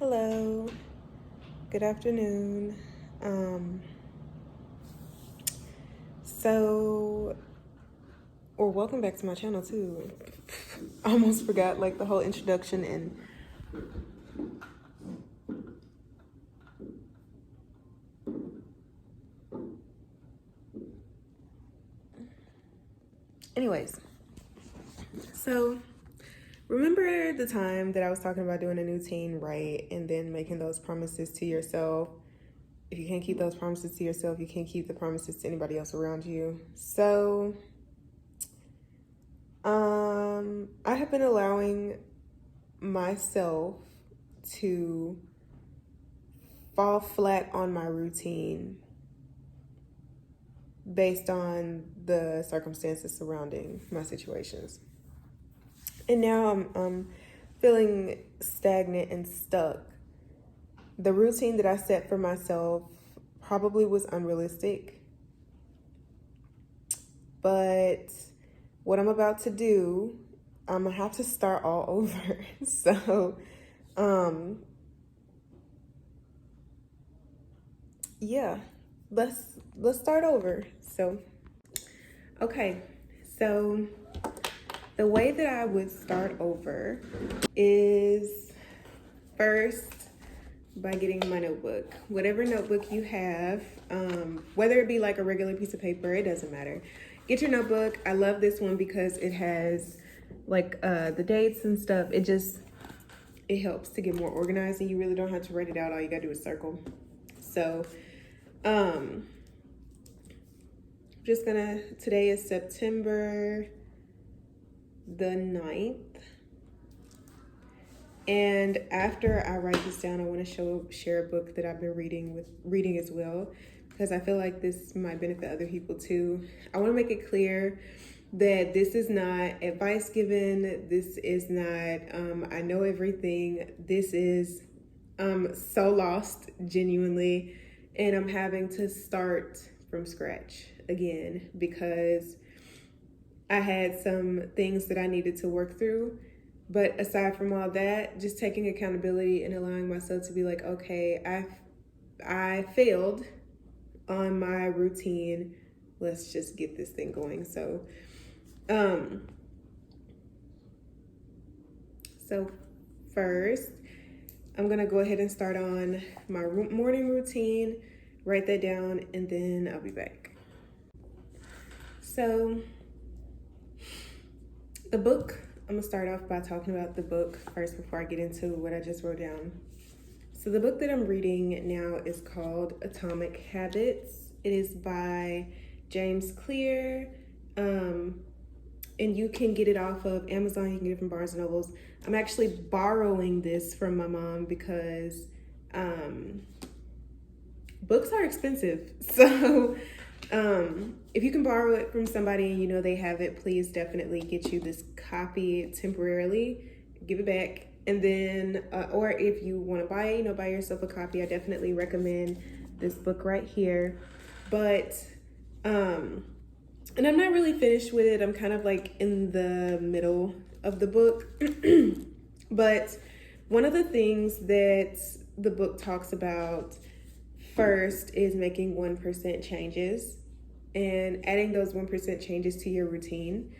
Hello, good afternoon. Um, so, or welcome back to my channel too. I almost forgot like the whole introduction and anyways, so remember the time that I was talking about doing a new routine, right? And then making those promises to yourself. If you can't keep those promises to yourself, you can't keep the promises to anybody else around you. So, I have been allowing myself to fall flat on my routine based on the circumstances surrounding my situations. And now I'm feeling stagnant and stuck. The routine that I set for myself probably was unrealistic, but what I'm about to do, I'm gonna have to start all over. So, yeah, let's start over. So, okay, so the way that I would start over is first by getting my notebook. Whatever notebook you have, whether it be like a regular piece of paper, it doesn't matter. Get your notebook. I love this one because it has like the dates and stuff. It helps to get more organized and you really don't have to write it out. All you gotta do is circle. So, today is September the 9th. And after I write this down, I want to share a book that I've been reading as well, because I feel like this might benefit other people too. I want to make it clear that this is not advice given. This is not, I know everything. This is so lost, genuinely. And I'm having to start from scratch again because I had some things that I needed to work through. But aside from all that, just taking accountability and allowing myself to be like, okay, I failed on my routine. Let's just get this thing going. So first, I'm gonna go ahead and start on my morning routine, write that down, and then I'll be back. So the book, I'm gonna start off by talking about the book first before I get into what I just wrote down. So the book that I'm reading now is called Atomic Habits. It is by James Clear, and you can get it off of Amazon. You can get it from Barnes & Nobles. I'm actually borrowing this from my mom because books are expensive. So if you can borrow it from somebody and you know they have it, please definitely get you this copy temporarily, give it back. And then, or if you want to buy it, buy yourself a copy. I definitely recommend this book right here. But, and I'm not really finished with it. I'm kind of like in the middle of the book. But one of the things that the book talks about first is making 1% changes and adding those 1% changes to your routine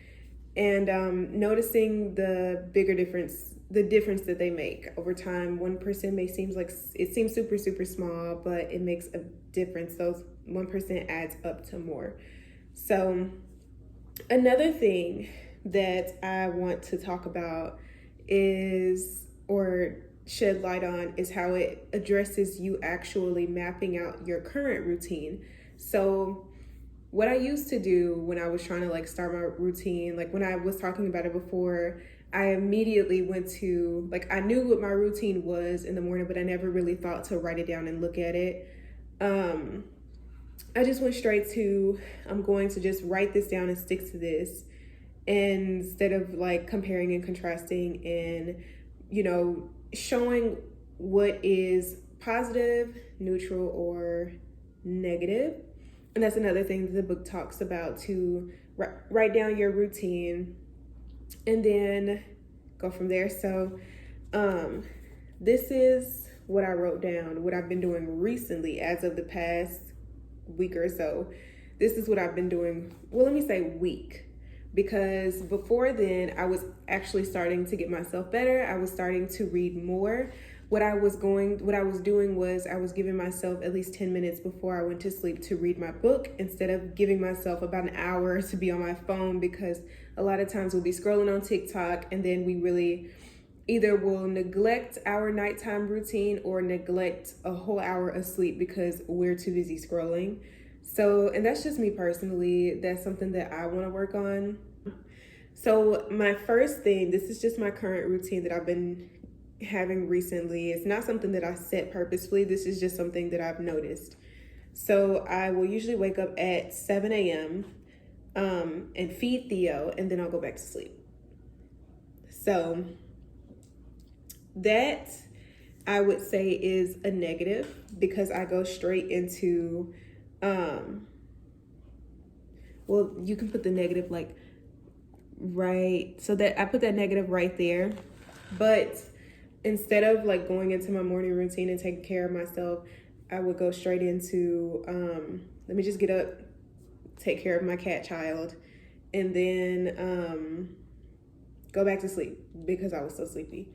and noticing the difference that they make over time. 1% may seem like it seems super, super small, but it makes a difference. Those 1% adds up to more. So another thing that I want to talk about is, or shed light on, is how it addresses you actually mapping out your current routine. So what I used to do when I was trying to like start my routine, like when I was talking about it before, I immediately went to, like, I knew what my routine was in the morning, but I never really thought to write it down and look at it. I just went straight to, I'm going to just write this down and stick to this, instead of like comparing and contrasting and, showing what is positive, neutral, or negative. And that's another thing that the book talks about, to write down your routine and then go from there. So this is what I wrote down, what I've been doing recently as of the past week or so. This is what I've been doing. Well, let me say week, because before then I was actually starting to get myself better. I was starting to read more. What I was doing was I was giving myself at least 10 minutes before I went to sleep to read my book, instead of giving myself about an hour to be on my phone, because a lot of times we'll be scrolling on TikTok and then we really either will neglect our nighttime routine or neglect a whole hour of sleep because we're too busy scrolling. So, and that's just me personally. That's something that I want to work on. So my first thing, this is just my current routine that I've been having recently. It's not something that I set purposefully. This is just something that I've noticed. So I will usually wake up at 7 a.m. And feed Theo, and then I'll go back to sleep. So that I would say is a negative, because I go straight into, well, you can put the negative like right, so that I put that negative right there. But instead of like going into my morning routine and taking care of myself, I would go straight into, let me just get up, take care of my cat child, and then go back to sleep because I was so sleepy.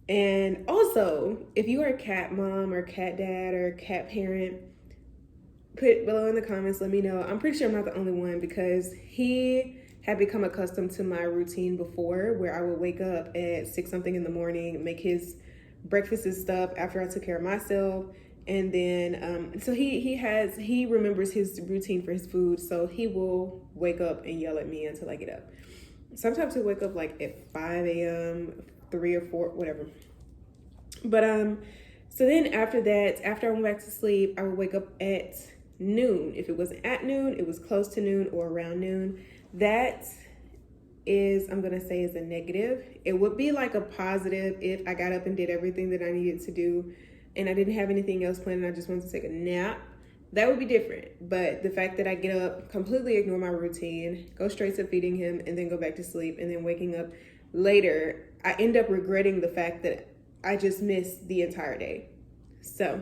And also, if you are a cat mom or cat dad or cat parent, put below in the comments, let me know. I'm pretty sure I'm not the only one, because he had become accustomed to my routine before, where I would wake up at 6 something in the morning, make his breakfast and stuff after I took care of myself. And then, so he remembers his routine for his food. So he will wake up and yell at me until I get up. Sometimes he'll wake up like at 5 a.m., 3 or 4, whatever. But, so then after that, after I went back to sleep, I would wake up at noon. If it wasn't at noon, it was close to noon or around noon. That is, I'm going to say, is a negative. It would be like a positive if I got up and did everything that I needed to do and I didn't have anything else planned and I just wanted to take a nap. That would be different. But the fact that I get up, completely ignore my routine, go straight to feeding him, and then go back to sleep, and then waking up later, I end up regretting the fact that I just missed the entire day. So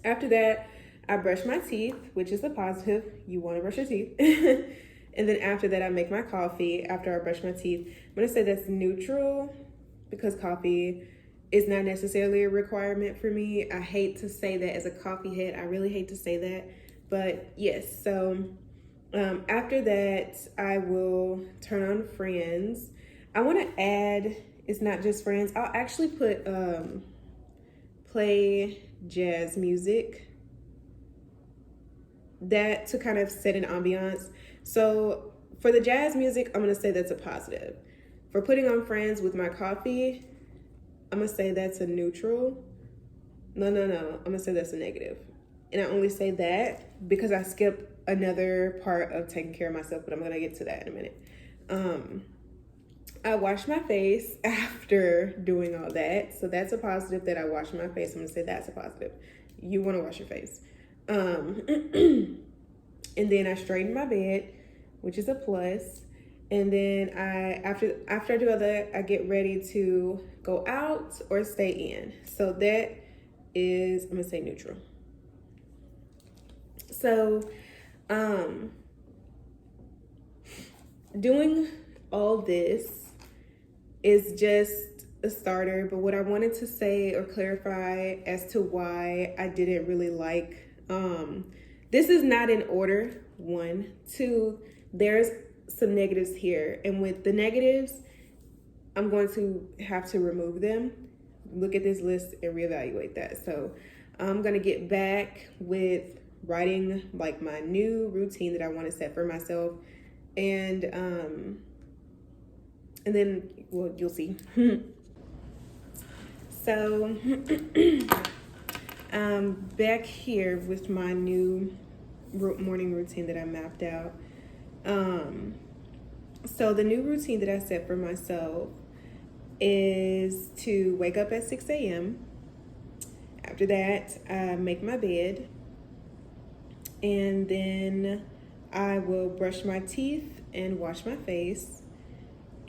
after that, I brush my teeth, which is a positive. You want to brush your teeth. And then after that, I make my coffee after I brush my teeth. I'm going to say that's neutral, because coffee is not necessarily a requirement for me. I hate to say that as a coffee head. I really hate to say that. But yes, so after that, I will turn on Friends. I want to add, it's not just Friends. I'll actually put play jazz music, that to kind of set an ambiance. So for the jazz music, I'm going to say that's a positive. For putting on Friends with my coffee, I'm going to say that's a neutral. No. I'm going to say that's a negative. And I only say that because I skipped another part of taking care of myself, but I'm going to get to that in a minute. I wash my face after doing all that. So that's a positive, that I wash my face. I'm going to say that's a positive. You want to wash your face. And then I straighten my bed, which is a plus. And then after I do all that, I get ready to go out or stay in. So that is, I'm gonna say neutral. So, doing all this is just a starter. But what I wanted to say or clarify as to why I didn't really like, this is not in order. 1, 2, there's some negatives here. And with the negatives, I'm going to have to remove them, look at this list and reevaluate that. So I'm going to get back with writing like my new routine that I want to set for myself. And then, well, you'll see. So back here with my new morning routine that I mapped out. So the new routine that I set for myself is to wake up at 6 a.m. After that, I make my bed, and then I will brush my teeth and wash my face.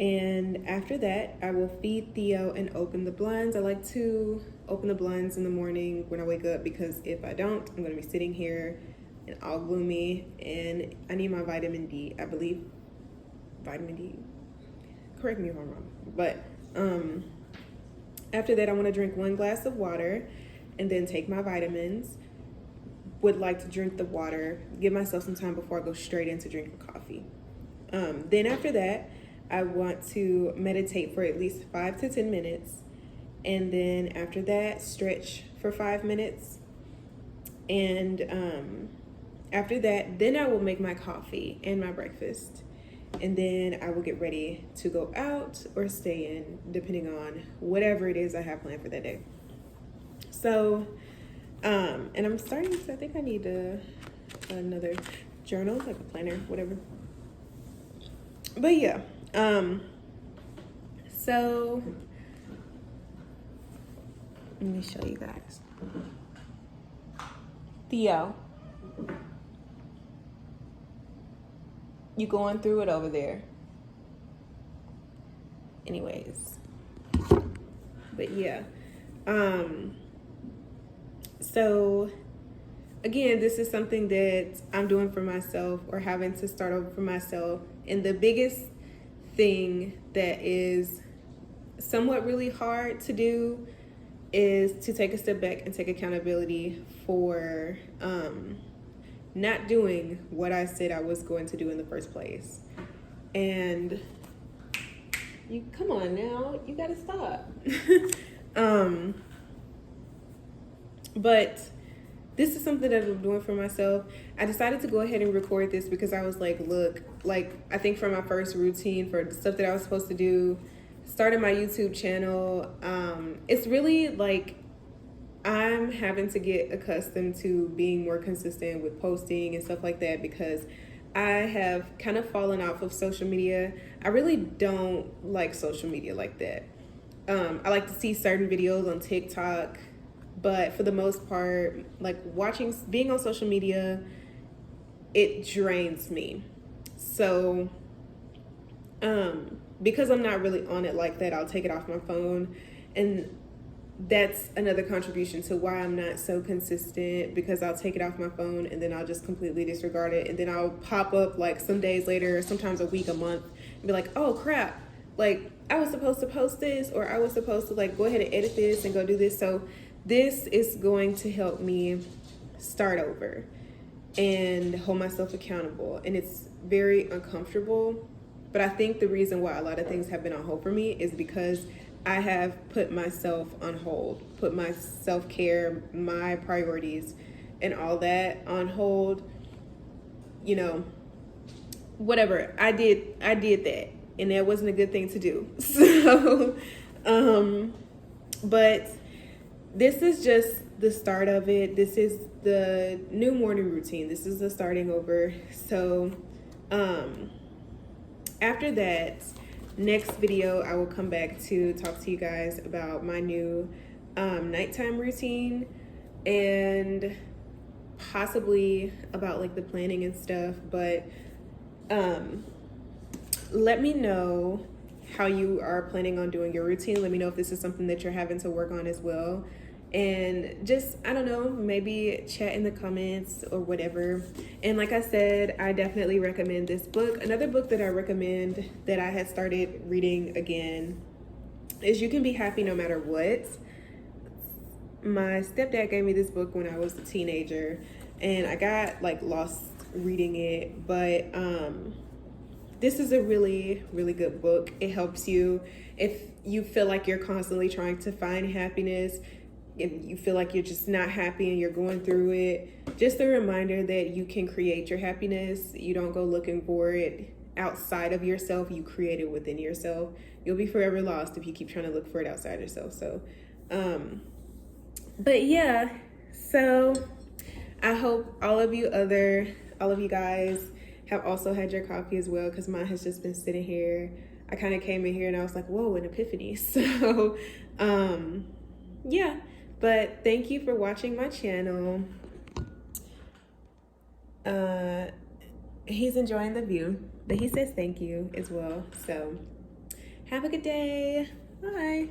And after that, I will feed Theo and open the blinds. I like to open the blinds in the morning when I wake up, because if I don't, I'm going to be sitting here and all gloomy, and I need my vitamin D. I believe vitamin D. Correct me if I'm wrong. But after that, I want to drink 1 glass of water and then take my vitamins. Would like to drink the water, give myself some time before I go straight into drinking coffee. Then after that, I want to meditate for at least 5 to 10 minutes. And then after that, stretch for 5 minutes. And after that, then I will make my coffee and my breakfast. And then I will get ready to go out or stay in, depending on whatever it is I have planned for that day. So, and I'm starting to, I think I need another journal, like a planner, whatever. But yeah, so let me show you guys. Theo, you going through it over there? Anyways, but yeah, so again, this is something that I'm doing for myself, or having to start over for myself. And the biggest thing that is somewhat really hard to do is to take a step back and take accountability for not doing what I said I was going to do in the first place. And you, come on now, you gotta stop. But this is something that I'm doing for myself. I decided to go ahead and record this because I was like, look, like, I think for my first routine, for the stuff that I was supposed to do, starting my YouTube channel, it's really like I'm having to get accustomed to being more consistent with posting and stuff like that, because I have kind of fallen off of social media. I really don't like social media like that. I like to see certain videos on TikTok, but for the most part, like being on social media, it drains me. So, because I'm not really on it like that, I'll take it off my phone. And that's another contribution to why I'm not so consistent, because I'll take it off my phone and then I'll just completely disregard it. And then I'll pop up like some days later, sometimes a week, a month, and be like, oh crap, like I was supposed to post this, or I was supposed to like go ahead and edit this and go do this. So this is going to help me start over and hold myself accountable. And it's very uncomfortable, but I think the reason why a lot of things have been on hold for me is because I have put myself on hold, put my self-care, my priorities, and all that on hold. You know, whatever. I did that, and that wasn't a good thing to do. So, but this is just the start of it. This is the new morning routine. This is the starting over. So, after that, next video, I will come back to talk to you guys about my new nighttime routine, and possibly about like the planning and stuff. But let me know how you are planning on doing your routine. Let me know if this is something that you're having to work on as well. And just, I don't know, maybe chat in the comments or whatever. And like I said, I definitely recommend this book. Another book that I recommend that I had started reading again is You Can Be Happy No Matter What. My stepdad gave me this book when I was a teenager, and I got like lost reading it. But this is a really, really good book. It helps you if you feel like you're constantly trying to find happiness, if you feel like you're just not happy and you're going through it. Just a reminder that you can create your happiness. You don't go looking for it outside of yourself. You create it within yourself. You'll be forever lost if you keep trying to look for it outside yourself. So, but yeah, so I hope all of you guys have also had your coffee as well, because mine has just been sitting here. I kind of came in here and I was like, whoa, an epiphany. So, yeah. But thank you for watching my channel. He's enjoying the view, but he says thank you as well. So Have a good day. Bye.